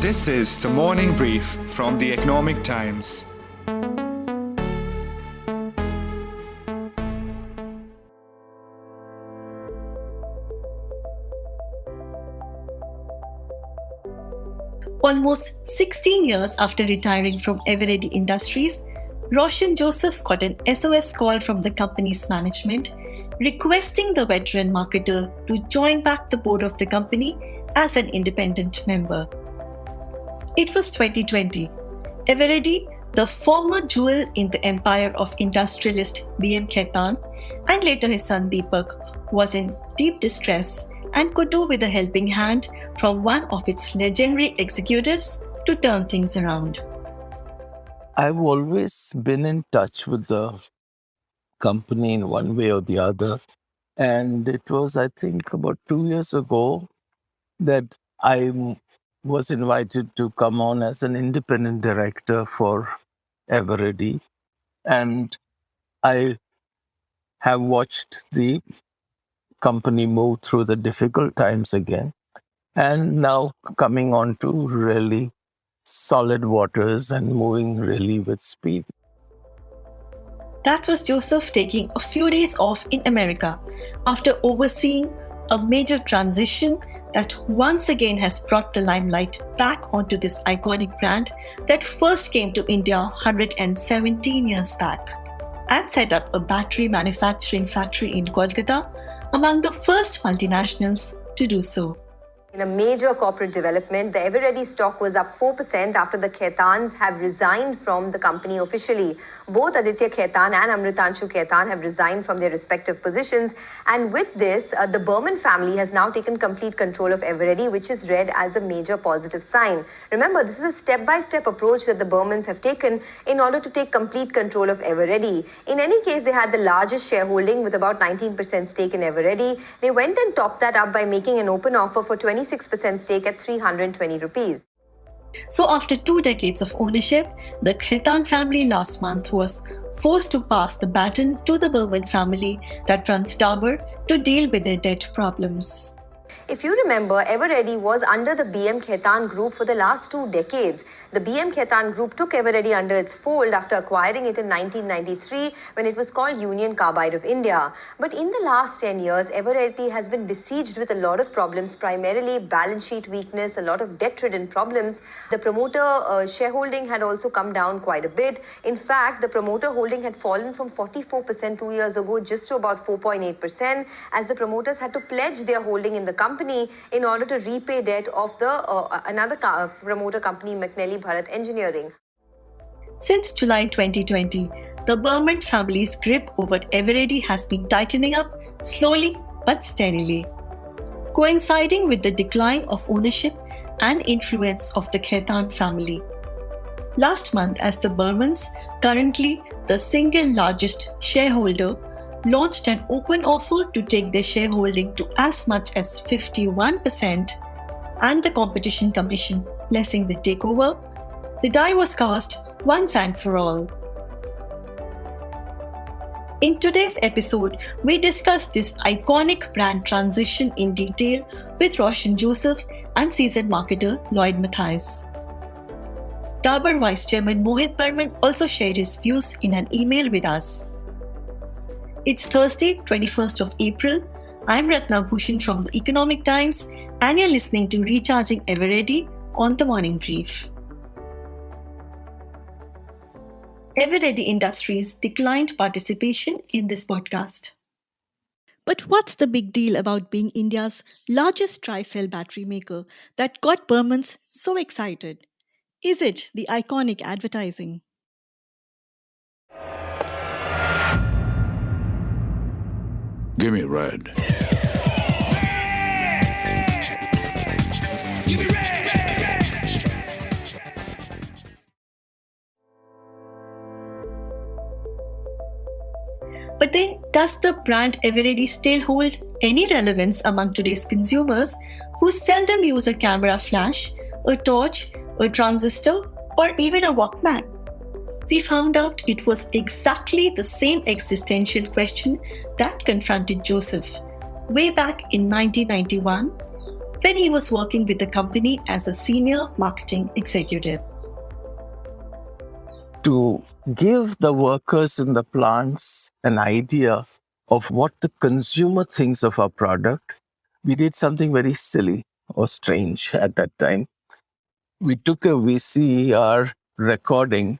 This is the morning brief from the Economic Times. Almost 16 years after retiring from Eveready Industries, Roshan Joseph got an SOS call from the company's management requesting the veteran marketer to join back the board of the company as an independent member. It was 2020. Eveready, the former jewel in the empire of industrialist B.M. Khaitan and later his son Deepak, was in deep distress and could do with a helping hand from one of its legendary executives to turn things around. I've always been in touch with the company in one way or the other. And it was, I think, about 2 years ago that I was invited to come on as an independent director for Eveready. And I have watched the company move through the difficult times again, and now coming on to really solid waters and moving really with speed. That was Joseph taking a few days off in America after overseeing a major transition that once again has brought the limelight back onto this iconic brand that first came to India 117 years back, and set up a battery manufacturing factory in Kolkata, among the first multinationals to do so. In a major corporate development, the Eveready stock was up 4% after the Khaitans have resigned from the company officially. Both Aditya Khaitan and Amritanshu Khaitan have resigned from their respective positions. And with this, the Burman family has now taken complete control of Eveready, which is read as a major positive sign. Remember, this is a step-by-step approach that the Burmans have taken in order to take complete control of Eveready. In any case, they had the largest shareholding with about 19% stake in Eveready. They went and topped that up by making an open offer for 26% stake at 320 rupees. So after 2 decades of ownership, the Khaitan family last month was forced to pass the baton to the Burman family that runs Dabur to deal with their debt problems. If you remember, Eveready was under the B.M. Khaitan group for the last 2 decades. The B.M. Khaitan group took Eveready under its fold after acquiring it in 1993 when it was called Union Carbide of India. But in the last 10 years, Eveready has been besieged with a lot of problems, primarily balance sheet weakness, a lot of debt-ridden problems. The promoter shareholding had also come down quite a bit. In fact, the promoter holding had fallen from 44% 2 years ago just to about 4.8%, as the promoters had to pledge their holding in the company in order to repay debt of the another promoter company, McNally Bharat Engineering. Since July 2020, the Burman family's grip over Eveready has been tightening up slowly but steadily, coinciding with the decline of ownership and influence of the Khaitan family. Last month, as the Burmans, currently the single largest shareholder, launched an open offer to take their shareholding to as much as 51%, and the Competition Commission blessing the takeover, the die was cast once and for all. In today's episode, we discuss this iconic brand transition in detail with Roshan Joseph and seasoned marketer Lloyd Mathias. Dabur Vice Chairman Mohit Burman also shared his views in an email with us. It's Thursday, 21st of April. I'm Ratna Bhushan from the Economic Times, and you're listening to Recharging Eveready on the Morning Brief. Eveready Industries declined participation in this podcast. But what's the big deal about being India's largest tri-cell battery maker that got Burmans so excited? Is it the iconic advertising? Give me red. Give me red. But then, does the brand Eveready still hold any relevance among today's consumers who seldom use a camera flash, a torch, a transistor, or even a Walkman? We found out it was exactly the same existential question that confronted Joseph way back in 1991 when he was working with the company as a senior marketing executive. To give the workers in the plants an idea of what the consumer thinks of our product, we did something very silly or strange at that time. We took a VCR recording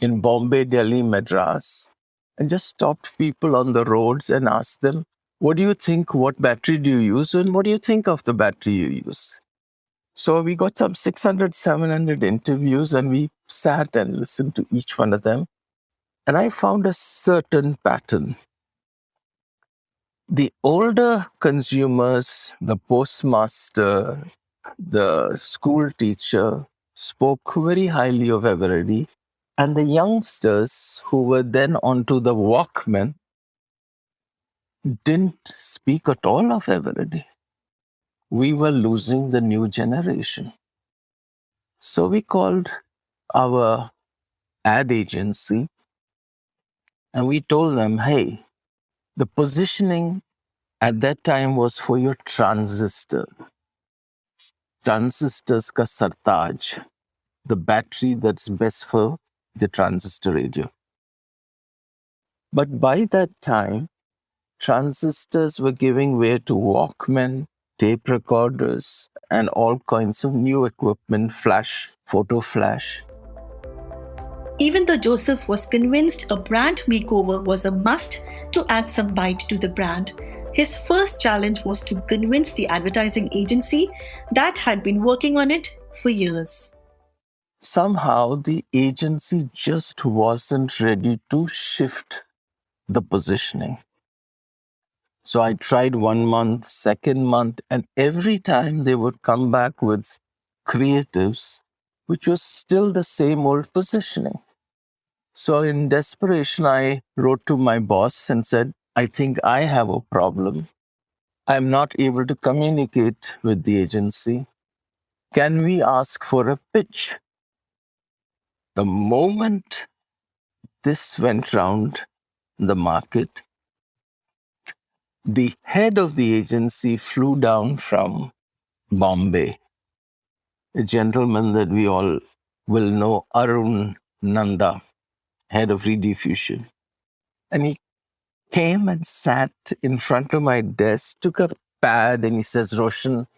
in Bombay, Delhi, Madras, and just stopped people on the roads and asked them, what do you think, what battery do you use, and what do you think of the battery you use? So we got some 600, 700 interviews, and we sat and listened to each one of them. And I found a certain pattern. The older consumers, the postmaster, the school teacher, spoke very highly of Eveready. And the youngsters who were then onto the Walkman didn't speak at all of Eveready. We were losing the new generation. So we called our ad agency and we told them, hey, the positioning at that time was for your transistor. Transistors ka sartaj, the battery that's best for the transistor radio. But by that time, transistors were giving way to Walkman, tape recorders, and all kinds of new equipment, flash, photo flash. Even though Joseph was convinced a brand makeover was a must to add some bite to the brand, his first challenge was to convince the advertising agency that had been working on it for years. Somehow, the agency just wasn't ready to shift the positioning. So I tried 1 month, second month, and every time they would come back with creatives, which was still the same old positioning. So in desperation, I wrote to my boss and said, I think I have a problem. I'm not able to communicate with the agency. Can we ask for a pitch? The moment this went round the market, the head of the agency flew down from Bombay, a gentleman that we all will know, Arun Nanda, head of Rediffusion. And he came and sat in front of my desk, took a pad, and he says, Roshan,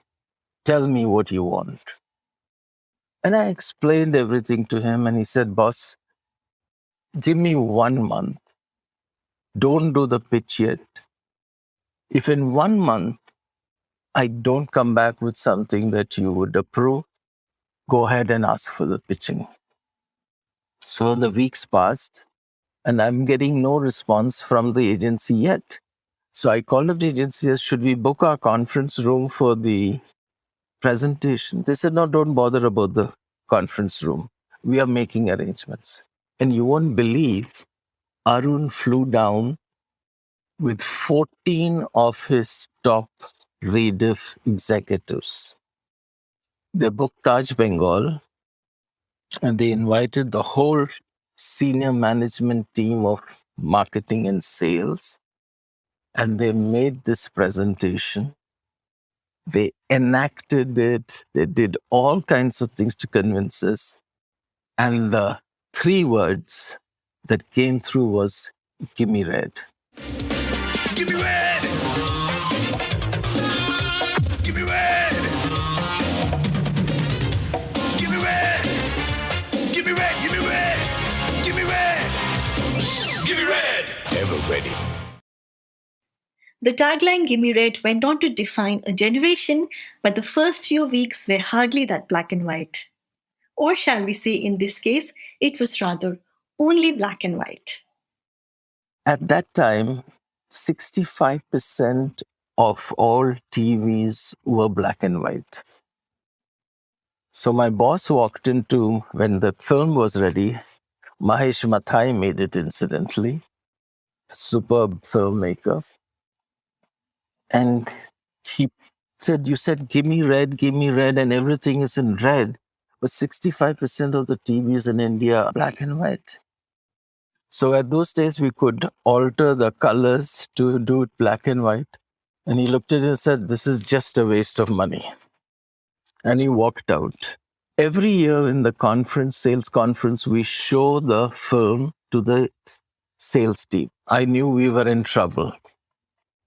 tell me what you want. And I explained everything to him, and he said, boss, give me 1 month. Don't do the pitch yet. If in 1 month I don't come back with something that you would approve, go ahead and ask for the pitching. So the weeks passed, and I'm getting no response from the agency yet. So I called up the agency and said, should we book our conference room for the presentation? They said, no, don't bother about the conference room. We are making arrangements. And you won't believe, Arun flew down with 14 of his top Rediff executives. They booked Taj Bengal, and they invited the whole senior management team of marketing and sales. And they made this presentation. They enacted it. They did all kinds of things to convince us. And the 3 words that came through was, give me red. Give me red! Give me red! Give me red! Give me red! Give me red! Give me red! Give me red! Eveready. The tagline Gimme Red went on to define a generation, but the first few weeks were hardly that black and white. Or shall we say, in this case, it was rather only black and white. At that time, 65% of all TVs were black and white. So my boss walked into, when the film was ready, Mahesh Mathai made it incidentally, superb filmmaker. And he said, you said, give me red, and everything is in red. But 65% of the TVs in India are black and white. So at those days, we could alter the colors to do it black and white. And he looked at it and said, this is just a waste of money. And he walked out. Every year in the sales conference, we show the film to the sales team. I knew we were in trouble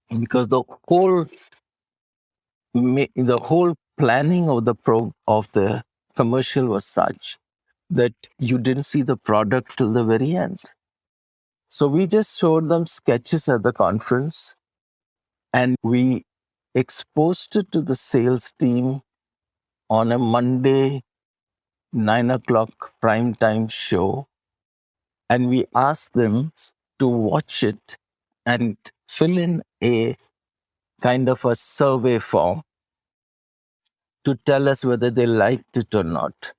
because the whole planning of the commercial was such that you didn't see the product till the very end. So we just showed them sketches at the conference, and we exposed it to the sales team on a Monday 9 o'clock prime time show, and we asked them to watch it and fill in a kind of a survey form to tell us whether they liked it or not.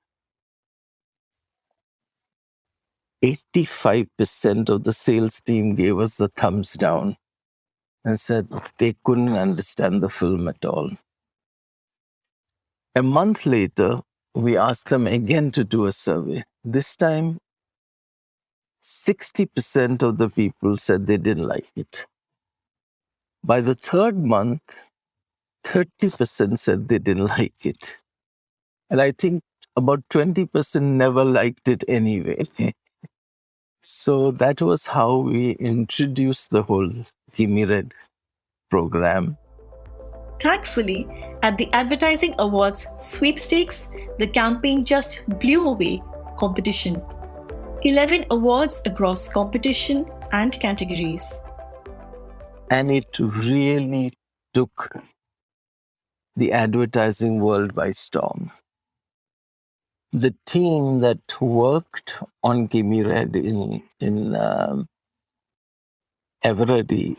85% of the sales team gave us the thumbs down and said they couldn't understand the film at all. A month later, we asked them again to do a survey. This time, 60% of the people said they didn't like it. By the third month, 30% said they didn't like it. And I think about 20% never liked it anyway. So that was how we introduced the whole Gimme Red program. Thankfully, at the Advertising Awards sweepstakes, the campaign just blew away competition. 11 awards across competition and categories. And it really took the advertising world by storm. The team that worked on Gimme Red in Eveready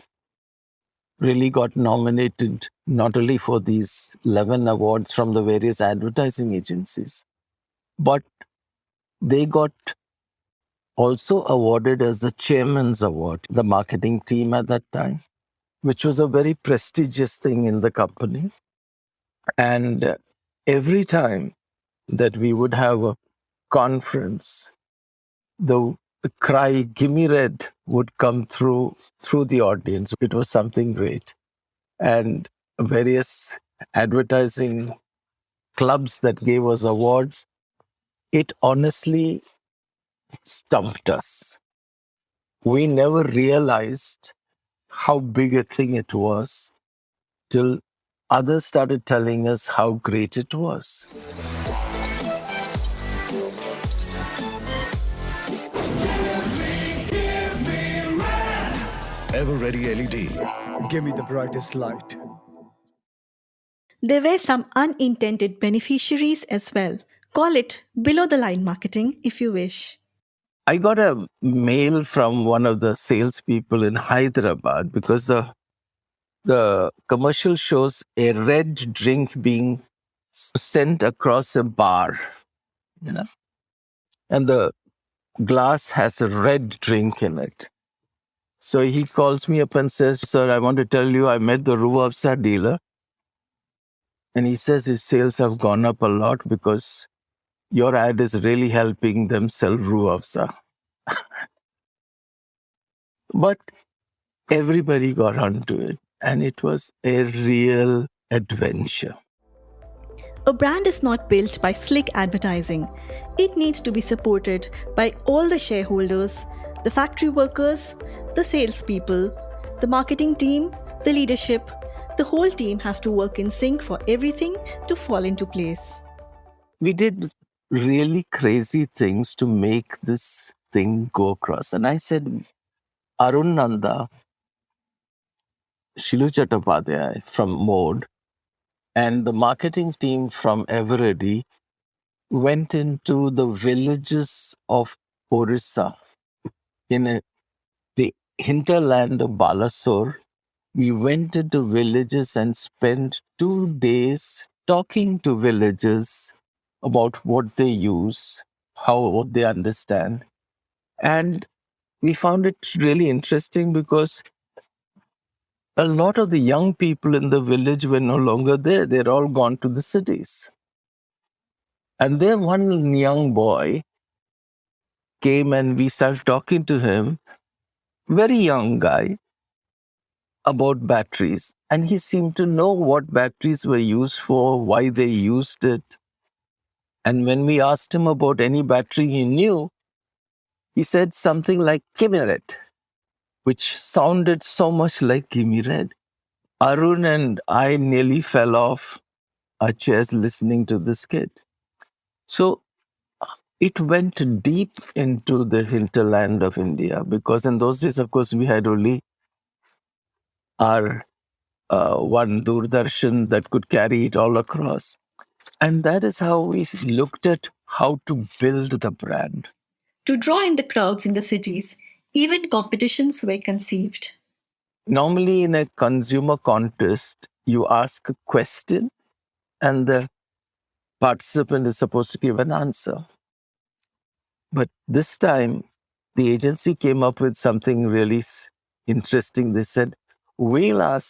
really got nominated not only for these 11 awards from the various advertising agencies, but they got also awarded as the Chairman's Award, the marketing team at that time, which was a very prestigious thing in the company. And every time that we would have a conference, the cry, "Gimme Red," would come through the audience. It was something great. And various advertising clubs that gave us awards, it honestly stumped us. We never realized how big a thing it was till others started telling us how great it was. Eveready LED. Give me the brightest light. There were some unintended beneficiaries as well. Call it below the line marketing if you wish. I got a mail from one of the salespeople in Hyderabad because the commercial shows a red drink being sent across a bar, and the glass has a red drink in it. So he calls me up and says, "Sir, I want to tell you, I met the Ruafza dealer. And he says his sales have gone up a lot because your ad is really helping them sell Ruafza." But everybody got onto it, and it was a real adventure. A brand is not built by slick advertising. It needs to be supported by all the shareholders, the factory workers, the salespeople, the marketing team, the leadership. The whole team has to work in sync for everything to fall into place. We did really crazy things to make this thing go across. And I said, Arun Nanda, Shilu Chattopadhyay from Mode, and the marketing team from Eveready went into the villages of Orissa in the hinterland of Balasore. We went into villages and spent 2 days talking to villagers about what they use, what they understand. And we found it really interesting because a lot of the young people in the village were no longer there. They're all gone to the cities. And then one young boy came and we started talking to him, very young guy. about batteries. And he seemed to know what batteries were used for, why they used it. And when we asked him about any battery he knew, he said something like Kimeret, which sounded so much like Gimme Red. Arun and I nearly fell off our chairs listening to this kid. So it went deep into the hinterland of India, because in those days, of course, we had only our one Doordarshan that could carry it all across. And that is how we looked at how to build the brand. To draw in the crowds in the cities, even competitions were conceived. Normally, in a consumer contest, you ask a question and the participant is supposed to give an answer. But this time, the agency came up with something really interesting. They said, we'll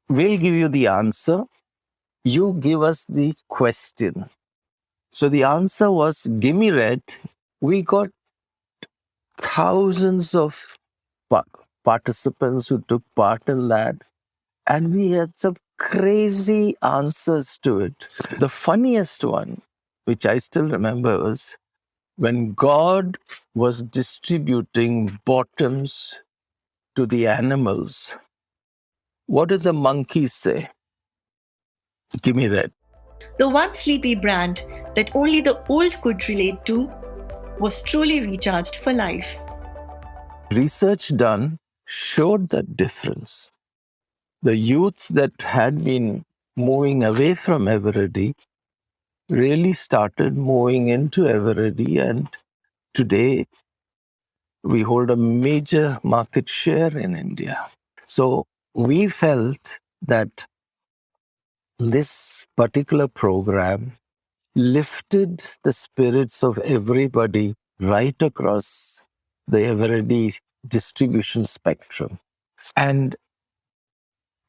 give you the answer, you give us the question. So the answer was, Gimme Red. We got thousands of participants who took part in that, and we had some crazy answers to it. The funniest one, which I still remember, was when God was distributing bottoms to the animals. What did the monkeys say? Give me red. The one sleepy brand that only the old could relate to was truly recharged for life. Research done showed that difference. The youth that had been moving away from Eveready really started moving into Eveready, and today we hold a major market share in India. So we felt that this particular program lifted the spirits of everybody right across the Eveready distribution spectrum. And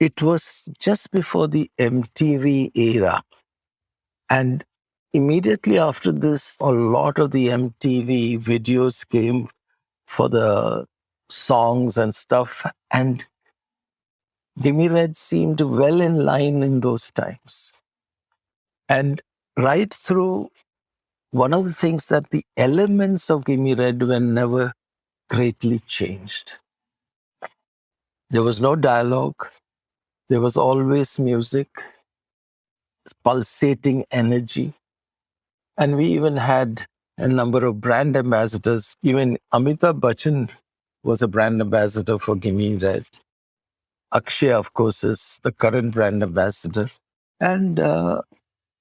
it was just before the MTV era. And immediately after this, a lot of the MTV videos came for the songs and stuff. And Gimme Red seemed well in line in those times. And right through, one of the things that the elements of Gimme Red were never greatly changed. There was no dialogue. There was always music, pulsating energy. And we even had a number of brand ambassadors. Even Amitabh Bachchan was a brand ambassador for Gimme Red. Akshay, of course, is the current brand ambassador. And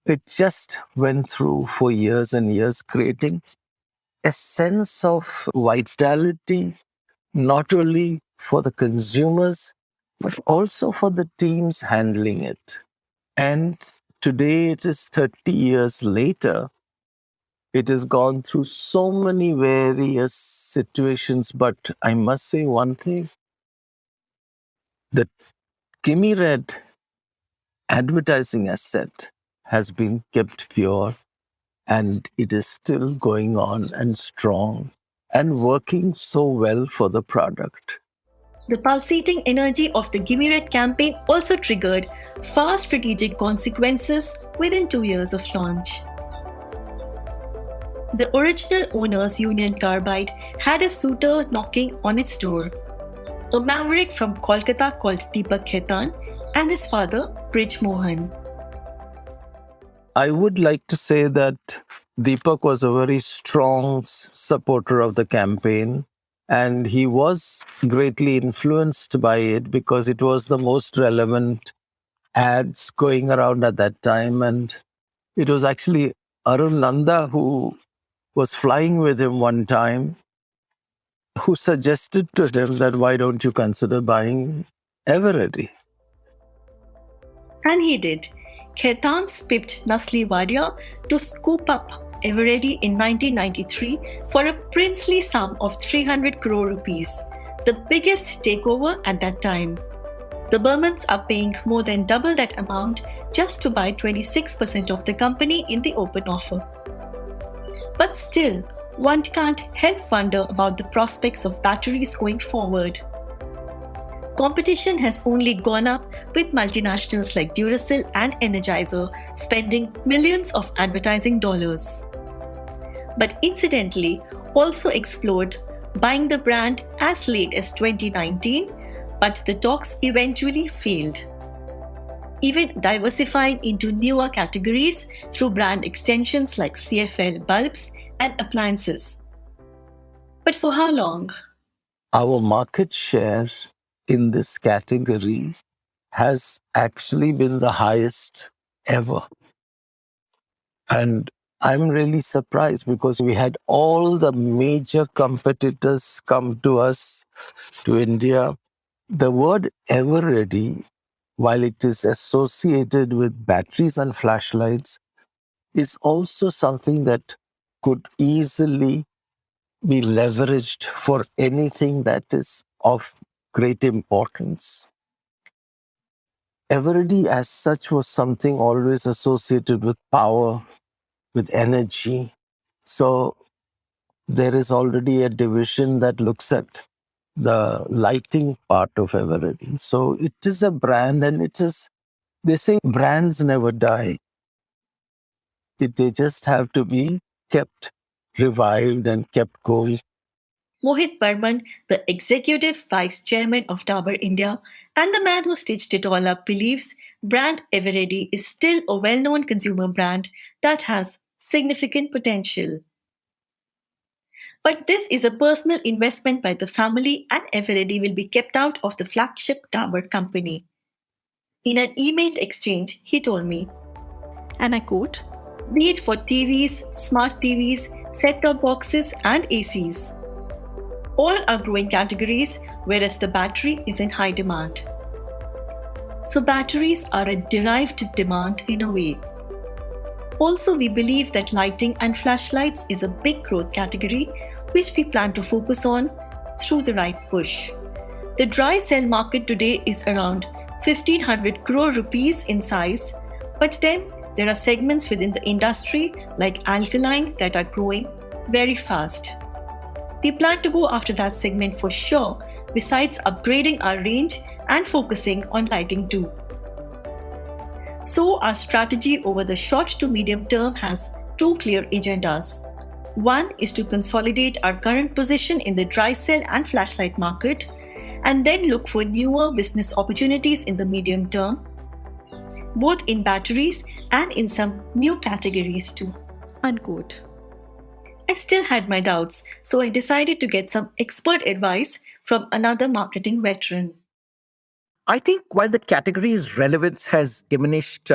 it just went through for years and years, creating a sense of vitality, not only for the consumers, but also for the teams handling it. And today it is 30 years later. It has gone through so many various situations, but I must say one thing, that Gimme Red advertising asset has been kept pure, and it is still going on and strong and working so well for the product. The pulsating energy of the Gimme Red campaign also triggered far strategic consequences within 2 years of launch. The original owner's Union Carbide had a suitor knocking on its door, a maverick from Kolkata called Deepak Khetan and his father, Brij Mohan. I would like to say that Deepak was a very strong supporter of the campaign, and he was greatly influenced by it because it was the most relevant ads going around at that time. And it was actually Arun Nanda, who was flying with him one time, who suggested to him that why don't you consider buying Eveready? And he did. Khetan pipped Nasli Wadia to scoop up Eveready in 1993 for a princely sum of 300 crore rupees, the biggest takeover at that time. The Burmans are paying more than double that amount just to buy 26% of the company in the open offer. But still, one can't help wonder about the prospects of batteries going forward. Competition has only gone up with multinationals like Duracell and Energizer spending millions of advertising dollars. But incidentally, also explored buying the brand as late as 2019, but the talks eventually failed. Even diversifying into newer categories through brand extensions like CFL bulbs and appliances. But for how long? Our market share in this category has actually been the highest ever. And I'm really surprised because we had all the major competitors come to us, to India. The word Eveready, while it is associated with batteries and flashlights, is also something that could easily be leveraged for anything that is of great importance. Eveready as such was something always associated with power, with energy. So there is already a division that looks at the lighting part of Eveready. So it is a brand, and it is, they say brands never die. They just have to be kept revived and kept going. Mohit Burman, the executive vice chairman of Dabur India and the man who stitched it all up, believes brand Eveready is still a well known consumer brand that has significant potential. But this is a personal investment by the family, and Eveready will be kept out of the flagship Dabur company. In an emailed exchange, he told me, and I quote, "Be it for TVs, smart TVs, set top boxes, and ACs. All are growing categories, whereas the battery is in high demand." So, batteries are a derived demand in a way. Also, we believe that lighting and flashlights is a big growth category which we plan to focus on through the right push. The dry cell market today is around 1500 crore rupees in size, but then there are segments within the industry like alkaline that are growing very fast. We plan to go after that segment for sure, besides upgrading our range and focusing on lighting too. So, our strategy over the short to medium term has two clear agendas. One is to consolidate our current position in the dry cell and flashlight market, and then look for newer business opportunities in the medium term, both in batteries and in some new categories too. Unquote. I still had my doubts, so I decided to get some expert advice from another marketing veteran. I think while the category's relevance has diminished,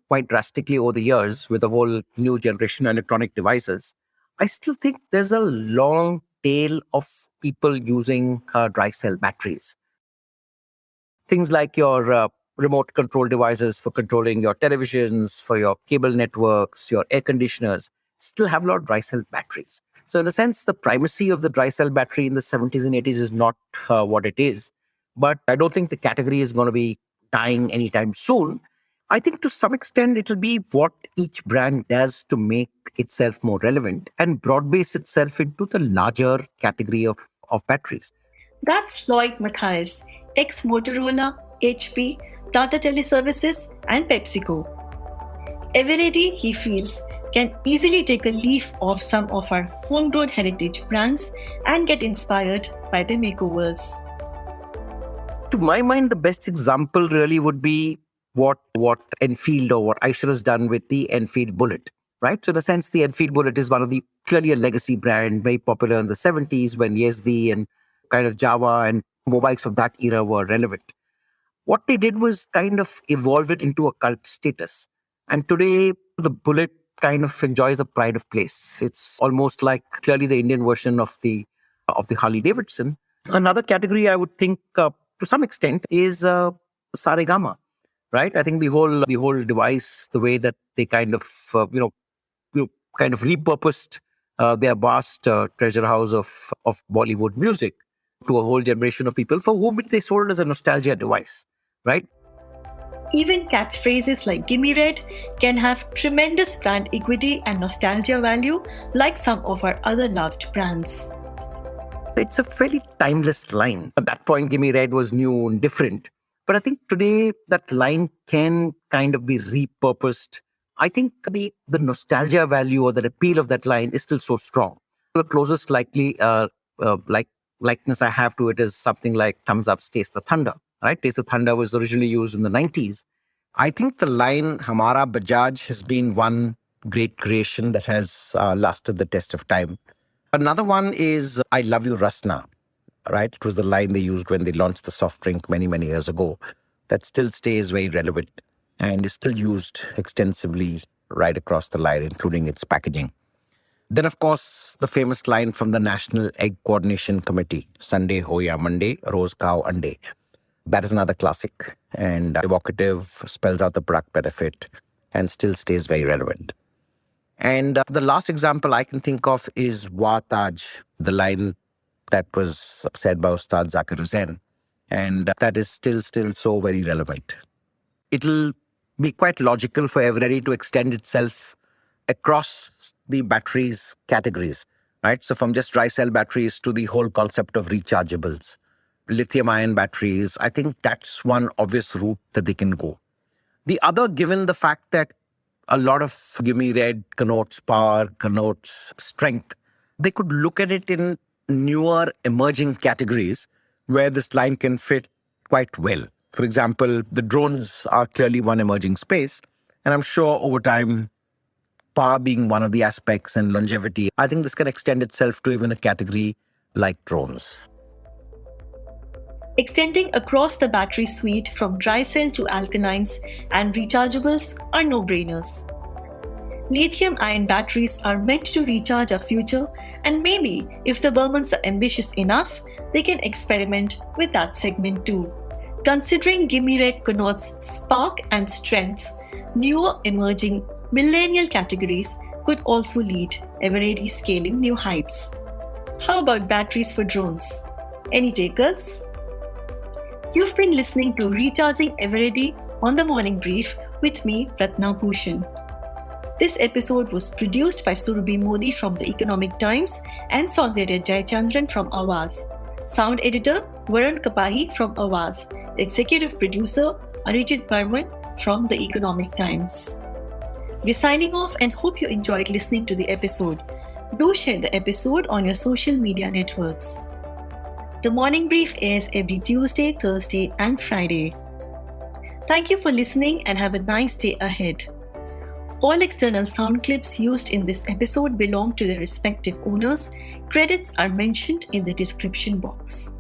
quite drastically over the years with the whole new generation electronic devices, I still think there's a long tail of people using dry cell batteries. Things like your remote control devices for controlling your televisions, for your cable networks, your air conditioners, still have a lot of dry cell batteries. So in a sense, the primacy of the dry cell battery in the 70s and 80s is not what it is. But I don't think the category is going to be dying anytime soon. I think to some extent, it'll be what each brand does to make itself more relevant and broad base itself into the larger category of batteries. That's Lloyd Mathias, ex Motorola, HP, Tata Teleservices, and PepsiCo. Eveready, he feels, can easily take a leaf off some of our homegrown heritage brands and get inspired by their makeovers. To my mind, the best example really would be what Enfield or what Eicher has done with the Enfield Bullet, right? So in a sense, the Enfield Bullet is one of the clearly a legacy brand, very popular in the 70s when Yazdi and kind of Java and mobiles of that era were relevant. What they did was kind of evolve it into a cult status. And today, the Bullet kind of enjoys a pride of place. It's almost like clearly the Indian version of the Harley Davidson. Another category I would think to some extent is Saregama, right? I think the whole device, the way that they kind of kind of repurposed their vast treasure house of Bollywood music to a whole generation of people for whom they sold as a nostalgia device, right? Even catchphrases like "Gimme Red" can have tremendous brand equity and nostalgia value, like some of our other loved brands. It's a fairly timeless line. At that point, Gimme Red was new and different. But I think today that line can kind of be repurposed. I think the nostalgia value or the appeal of that line is still so strong. The closest likeness I have to it is something like Thumbs Up's Taste the Thunder. Right? Taste the Thunder was originally used in the 90s. I think the line Hamara Bajaj has been one great creation that has lasted the test of time. Another one is I Love You Rasna, right? It was the line they used when they launched the soft drink many, many years ago. That still stays very relevant and is still used extensively right across the line, including its packaging. Then, of course, the famous line from the National Egg Coordination Committee, Sunday ho ya Monday, Rose Khao Ande. That is another classic and evocative, spells out the product benefit, and still stays very relevant. And the last example I can think of is Wa Taj, the line that was said by Ustad Zakir Hussain. And that is still so very relevant. It'll be quite logical for Eveready to extend itself across the batteries categories, right? So from just dry cell batteries to the whole concept of rechargeables, lithium-ion batteries, I think that's one obvious route that they can go. The other, given the fact that a lot of Gimme Red connotes power, connotes strength, they could look at it in newer emerging categories where this line can fit quite well. For example, the drones are clearly one emerging space. And I'm sure over time, power being one of the aspects and longevity, I think this can extend itself to even a category like drones. Extending across the battery suite from dry cell to alkalines and rechargeables are no-brainers. Lithium-ion batteries are meant to recharge our future, and maybe if the Burmans are ambitious enough, they can experiment with that segment too. Considering Gimme Red connotes spark and strength, newer emerging millennial categories could also lead Eveready scaling new heights. How about batteries for drones? Any takers? You've been listening to Recharging Eveready on the Morning Brief with me, Ratna Bhushan. This episode was produced by Surabhi Modi from The Economic Times and Saundarya Jayachandran from Awaz. Sound editor, Varun Kapahi from Awaz. Executive producer, Arijit Burman from The Economic Times. We're signing off and hope you enjoyed listening to the episode. Do share the episode on your social media networks. The Morning Brief airs every Tuesday, Thursday, and Friday. Thank you for listening and have a nice day ahead. All external sound clips used in this episode belong to their respective owners. Credits are mentioned in the description box.